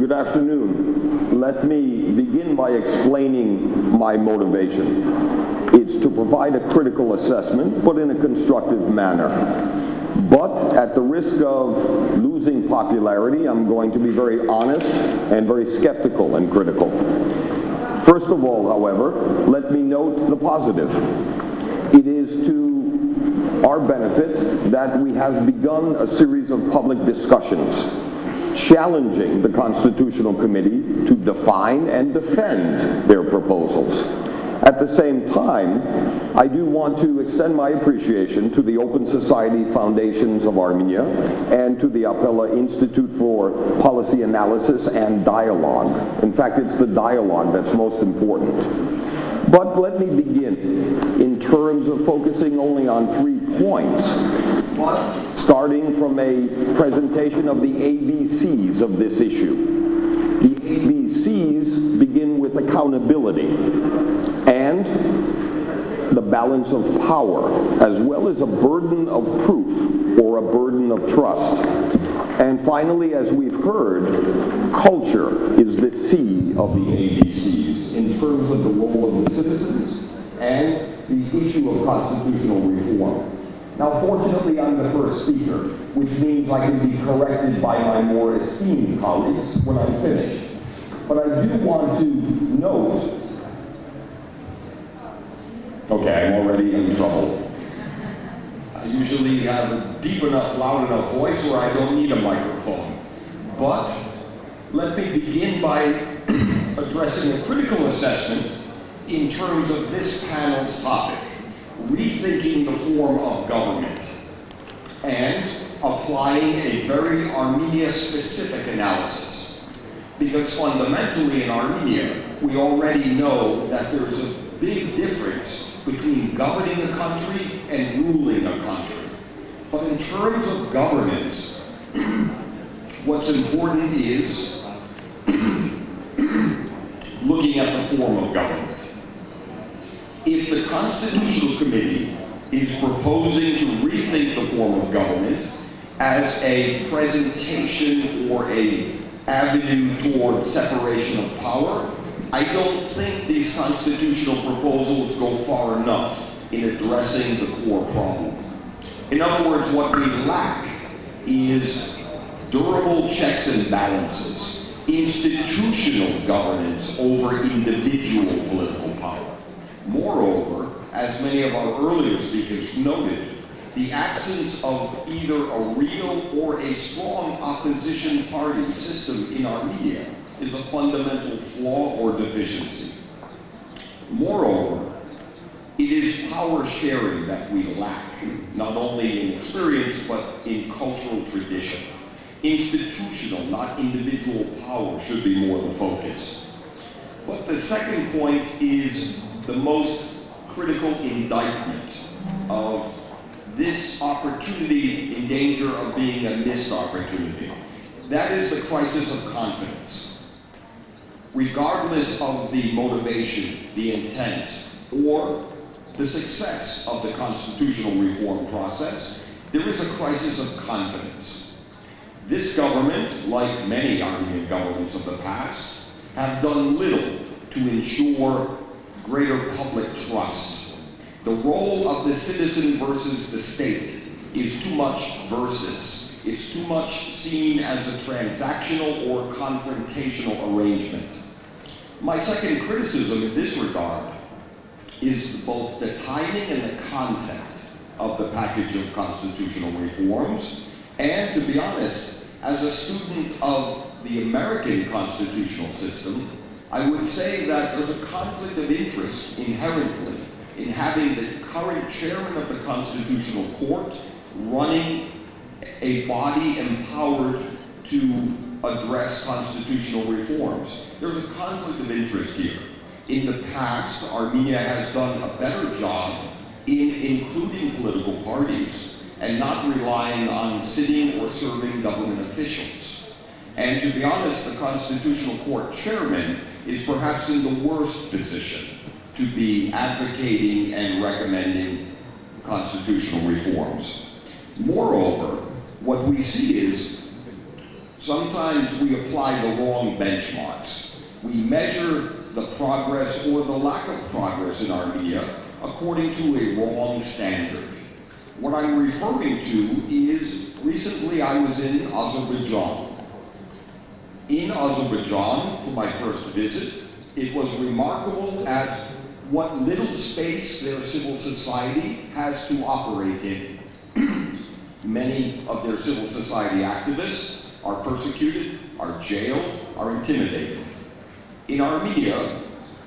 Good afternoon. Let me begin by explaining my motivation. It's to provide a critical assessment, but in a constructive manner. But at the risk of losing popularity, I'm going to be very honest and very skeptical and critical. First of all, however, let me note the positive. It is to our benefit that we have begun a series of public discussions challenging the Constitutional Committee to define and defend their proposals. At the same time, I do want to extend my appreciation to the Open Society Foundation-Armenia and to the Apella Institute for Policy Analysis and Dialogue. In fact, it's the dialogue that's most important. But let me begin in terms of focusing only on 3 points, starting from a presentation of the ABCs of this issue. The ABCs begin with accountability and the balance of power, as well as a burden of proof or a burden of trust. And finally, as we've heard, culture is the C of the ABCs in terms of the role of the citizens and the issue of constitutional reform. Now, fortunately, I'm the first speaker, which means I can be corrected by my more esteemed colleagues when I'm finished. But I do want to note, okay, I'm already in trouble. I usually have a deep enough, loud enough voice where I don't need a microphone. But let me begin by addressing a critical assessment in terms of this panel's topic, rethinking the form of government, and applying a very Armenia-specific analysis. Because fundamentally in Armenia, we already know that there is a big difference between governing a country and ruling a country. But in terms of governance, what's important is looking at the form of government. If the Constitutional Committee is proposing to rethink the form of government as a presentation or an avenue toward separation of power, I don't think these constitutional proposals go far enough in addressing the core problem. In other words, what we lack is durable checks and balances, institutional governance over individual political power. Moreover, as many of our earlier speakers noted, the absence of either a real or a strong opposition party system in Armenia is a fundamental flaw or deficiency. Moreover, it is power sharing that we lack, not only in experience, but in cultural tradition. Institutional, not individual power should be more the focus. But the second point is the most critical indictment of this opportunity in danger of being a missed opportunity. That is the crisis of confidence. Regardless of the motivation, the intent, or the success of the constitutional reform process, there is a crisis of confidence. This government, like many Armenian governments of the past, have done little to ensure greater public trust. The role of the citizen versus the state is too much versus. It's too much seen as a transactional or confrontational arrangement. My second criticism in this regard is both the timing and the content of the package of constitutional reforms, and to be honest, as a student of the American constitutional system, I would say that there's a conflict of interest inherently in having the current chairman of the Constitutional Court running a body empowered to address constitutional reforms. There's a conflict of interest here. In the past, Armenia has done a better job in including political parties and not relying on sitting or serving government officials. And to be honest, the Constitutional Court chairman is perhaps in the worst position to be advocating and recommending constitutional reforms. Moreover, what we see is sometimes we apply the wrong benchmarks. We measure the progress or the lack of progress in Armenia according to a wrong standard. What I'm referring to is, recently I was in Azerbaijan. In Azerbaijan, for my first visit, it was remarkable at what little space their civil society has to operate in. Many of their civil society activists are persecuted, are jailed, are intimidated. In Armenia,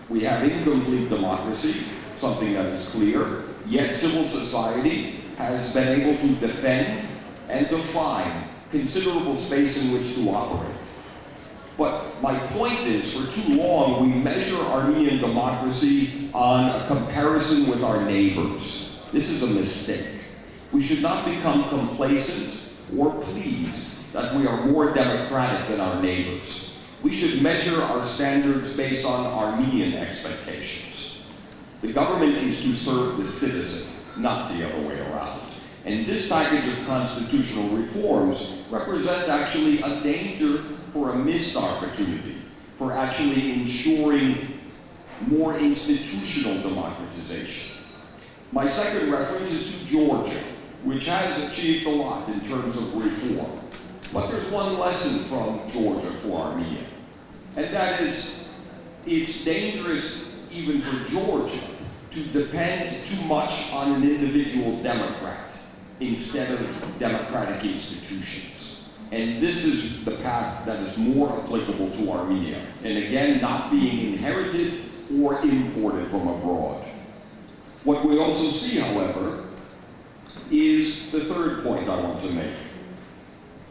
we have incomplete democracy, something that is clear, yet civil society has been able to defend and define considerable space in which to operate. But my point is, for too long, we measure Armenian democracy on a comparison with our neighbors. This is a mistake. We should not become complacent or pleased that we are more democratic than our neighbors. We should measure our standards based on Armenian expectations. The government is to serve the citizen, not the other way around. And this package of constitutional reforms represent actually a danger for a missed opportunity, for actually ensuring more institutional democratization. My second reference is to Georgia, which has achieved a lot in terms of reform. But there's one lesson from Georgia for Armenia, and that is it's dangerous even for Georgia to depend too much on an individual Democrat instead of democratic institutions. And this is the path that is more applicable to Armenia, and again, not being inherited or imported from abroad. What we also see, however, is the third point I want to make.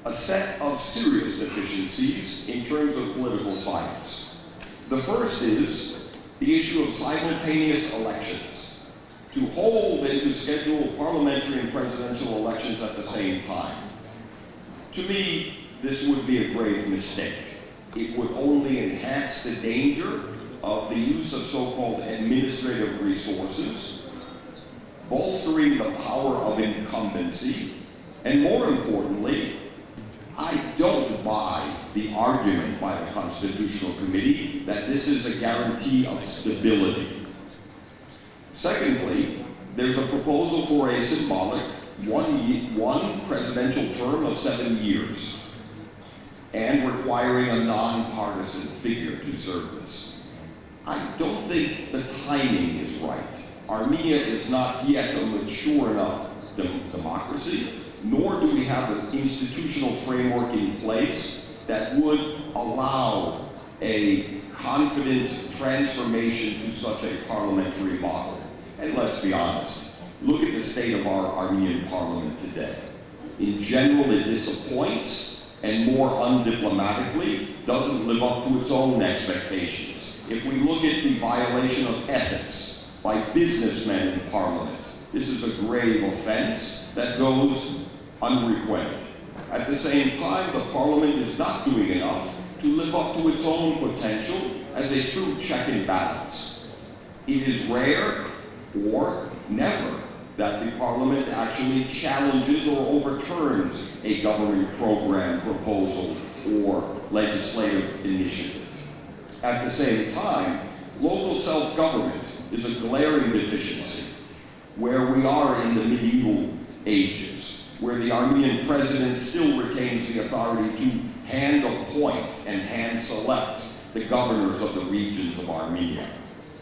A set of serious deficiencies in terms of political science. The first is the issue of simultaneous elections, to hold and to schedule parliamentary and presidential elections at the same time. To me, this would be a grave mistake. It would only enhance the danger of the use of so-called administrative resources, bolstering the power of incumbency, and more importantly, I don't buy the argument by the Constitutional Committee that this is a guarantee of stability. Secondly, there's a proposal for a symbolic one presidential term of 7 years and requiring a nonpartisan figure to serve this. I don't think the timing is right. Armenia is not yet a mature enough democracy, nor do we have an institutional framework in place that would allow a confident transformation to such a parliamentary model. And let's be honest, look at the state of our Armenian parliament today. In general, it disappoints and more undiplomatically doesn't live up to its own expectations. If we look at the violation of ethics by businessmen in parliament, this is a grave offense that goes unrequited. At the same time, the parliament is not doing enough to live up to its own potential as a true check and balance. It is rare or never that the parliament actually challenges or overturns a government program, proposal, or legislative initiative. At the same time, local self-government is a glaring deficiency, where we are in the medieval ages, where the Armenian president still retains the authority to hand appoint and hand select the governors of the regions of Armenia.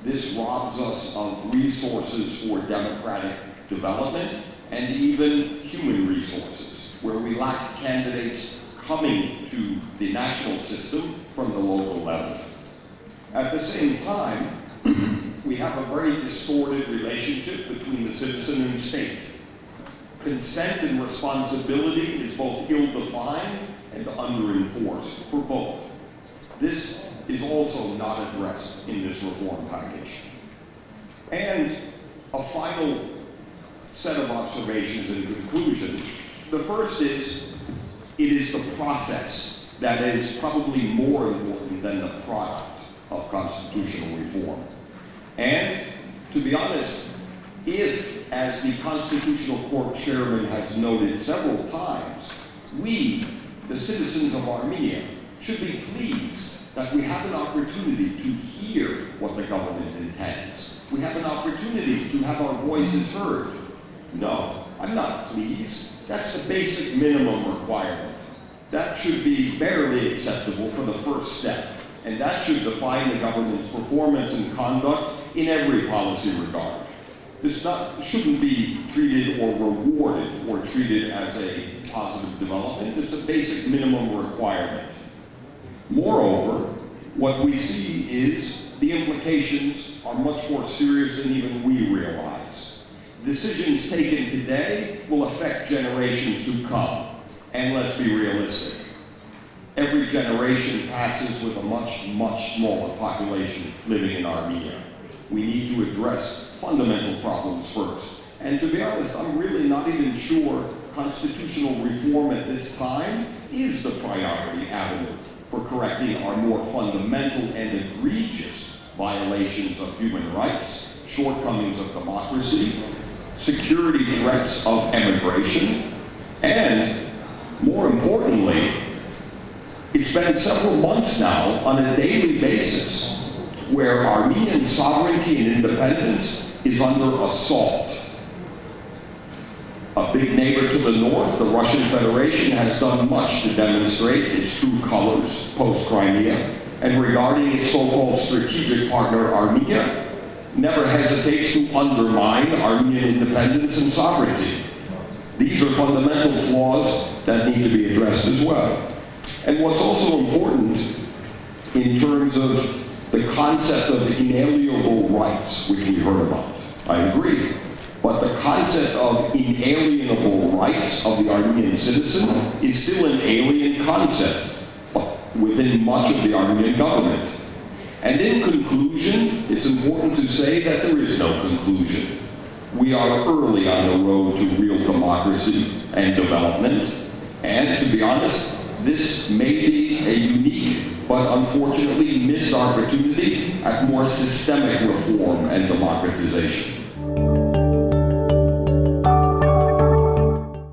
This robs us of resources for democratic development and even human resources, where we lack candidates coming to the national system from the local level. At the same time, we have a very distorted relationship between the citizen and state. Consent and responsibility is both ill-defined and under-enforced for both. This is also not addressed in this reform package. And a final set of observations in conclusion. The first is, it is the process that is probably more important than the product of constitutional reform. And to be honest, if, as the Constitutional Court Chairman has noted several times, we the citizens of Armenia should be pleased that we have an opportunity to hear what the government intends. We have an opportunity to have our voices heard. No, I'm not pleased. That's the basic minimum requirement. That should be barely acceptable for the first step, and that should define the government's performance and conduct in every policy regard. This shouldn't be treated or rewarded or treated as a positive development. It's a basic minimum requirement. Moreover, what we see is the implications are much more serious than even we realize. Decisions taken today will affect generations to come. And let's be realistic. Every generation passes with a much, much smaller population living in Armenia. We need to address fundamental problems first. And to be honest, I'm really not even sure constitutional reform at this time is the priority avenue for correcting our more fundamental and egregious violations of human rights, shortcomings of democracy, security threats of emigration, and more importantly, it's been several months now on a daily basis where Armenian sovereignty and independence is under assault. A big neighbor to the north, the Russian Federation, has done much to demonstrate its true colors post-Crimea, and regarding its so-called strategic partner, Armenia, never hesitates to undermine Armenian independence and sovereignty. These are fundamental flaws that need to be addressed as well. And what's also important in terms of the concept of inalienable rights, which we heard about, I agree. But the concept of inalienable rights of the Armenian citizen is still an alien concept within much of the Armenian government. And in conclusion, it's important to say that there is no conclusion. We are early on the road to real democracy and development. And to be honest, this may be a unique but unfortunately missed opportunity at more systemic reform and democratization.